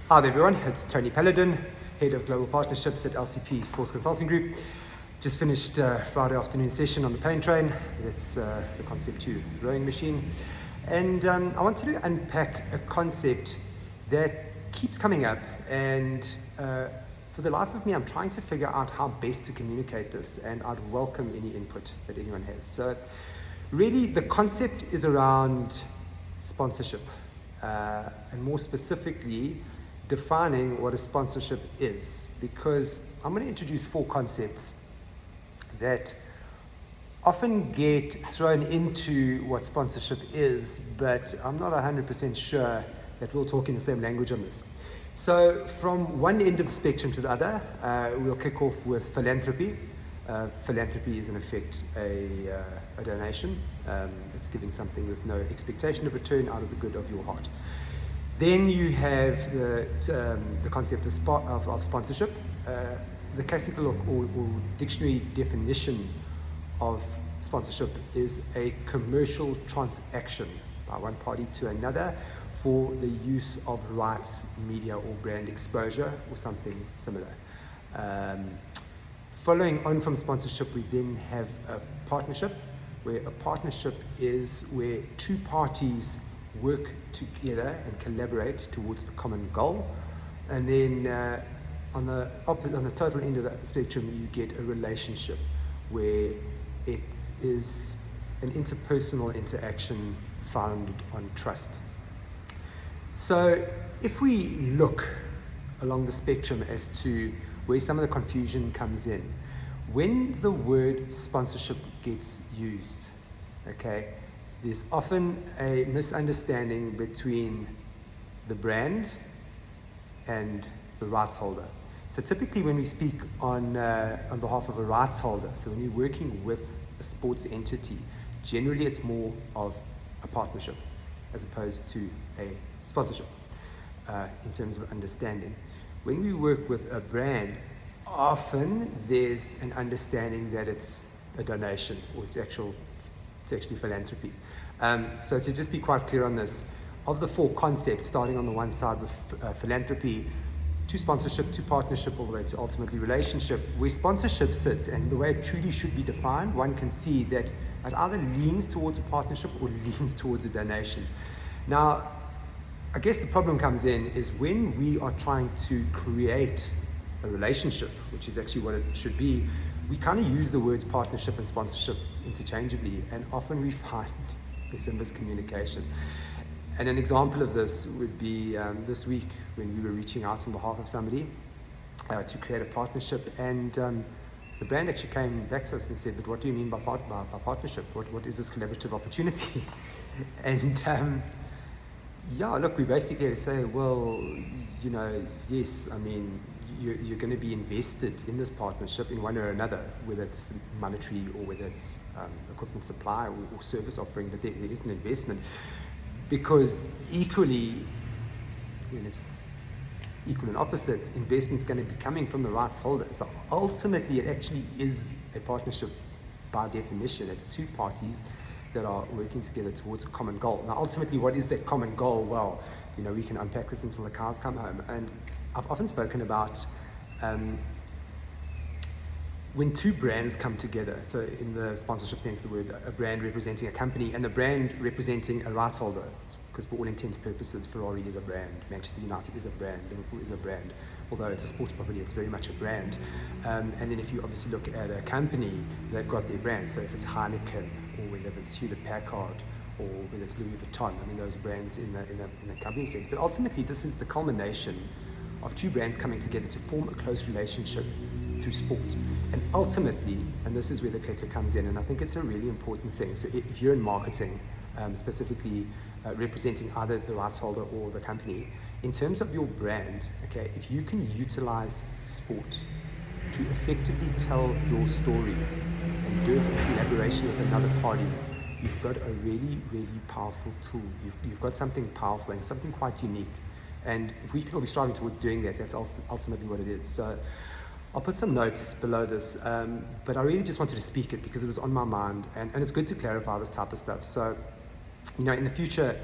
Hi there everyone, it's Tony Paladin, Head of Global Partnerships at LCP Sports Consulting Group. Just finished Friday afternoon session on the plane train. That's the Concept 2 rowing machine. And I wanted to unpack a concept that keeps coming up, and for the life of me I'm trying to figure out how best to communicate this, and I'd welcome any input that anyone has. So really the concept is around sponsorship, and more specifically defining what a sponsorship is, because I'm going to introduce 4 concepts that often get thrown into what sponsorship is, but I'm not 100% sure that we'll talk in the same language on this. So from one end of the spectrum to the other, we'll kick off with philanthropy. Philanthropy is in effect a donation. It's giving something with no expectation of return out of the good of your heart. Then you have the concept of sponsorship. The classical or dictionary definition of sponsorship is a commercial transaction by one party to another for the use of rights, media, or brand exposure, or something similar. Following on from sponsorship, we then have a partnership, where a partnership is where 2 parties work together and collaborate towards a common goal. And then on the total end of the spectrum, you get a relationship where it is an interpersonal interaction founded on trust. So if we look along the spectrum as to where some of the confusion comes in, when the word sponsorship gets used, okay, there's often a misunderstanding between the brand and the rights holder. So typically when we speak on behalf of a rights holder, so when you're working with a sports entity, generally it's more of a partnership as opposed to a sponsorship in terms of understanding. When we work with a brand, often there's an understanding that it's a donation, or it's actually philanthropy. So to just be quite clear on this, of the 4 concepts, starting on the one side with philanthropy, to sponsorship, to partnership, all the way to ultimately relationship, where sponsorship sits and the way it truly should be defined, one can see that it either leans towards a partnership or leans towards a donation. Now, I guess the problem comes in is when we are trying to create a relationship, which is actually what it should be, we kind of use the words partnership and sponsorship interchangeably, and often we find there's a miscommunication. And an example of this would be this week when we were reaching out on behalf of somebody to create a partnership, and the brand actually came back to us and said, but what do you mean by partnership? What is this collaborative opportunity? And yeah, look, we basically had to say, well, you know, yes, I mean, you're going to be invested in this partnership in one or another, whether it's monetary or whether it's equipment supply or service offering, but there is an investment, because equally, when it's equal and opposite, investment's going to be coming from the rights holder. So ultimately, it actually is a partnership by definition. It's 2 parties that are working together towards a common goal. Now, ultimately, what is that common goal? Well, you know, we can unpack this until the cows come home. And I've often spoken about when 2 brands come together. So in the sponsorship sense, the word a brand representing a company and the brand representing a rights holder, because for all intents and purposes, Ferrari is a brand, Manchester United is a brand, Liverpool is a brand. Although it's a sports property, it's very much a brand. And then if you obviously look at a company, they've got their brand. So if it's Heineken, or whether it's Hewlett Packard, or whether it's Louis Vuitton, I mean, those are brands in the company sense. But ultimately, this is the culmination of 2 brands coming together to form a close relationship through sport. And ultimately, and this is where the clicker comes in, and I think it's a really important thing. So if you're in marketing, specifically representing either the rights holder or the company, in terms of your brand, okay, if you can utilize sport to effectively tell your story and do it in collaboration with another party, you've got a really, really powerful tool. You've got something powerful and something quite unique. And if we can all be striving towards doing that, that's ultimately what it is. So I'll put some notes below this, but I really just wanted to speak it because it was on my mind, and it's good to clarify this type of stuff. So, you know, in the future,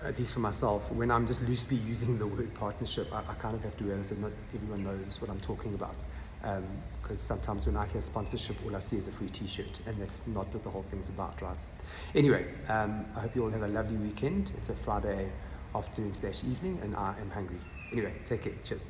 at least for myself, when I'm just loosely using the word partnership, I kind of have to realize that not everyone knows what I'm talking about. Because sometimes when I hear sponsorship, all I see is a free t-shirt, and that's not what the whole thing's about, right? Anyway, I hope you all have a lovely weekend. It's a Friday afternoon/evening, and I am hungry. Anyway, take care. Cheers.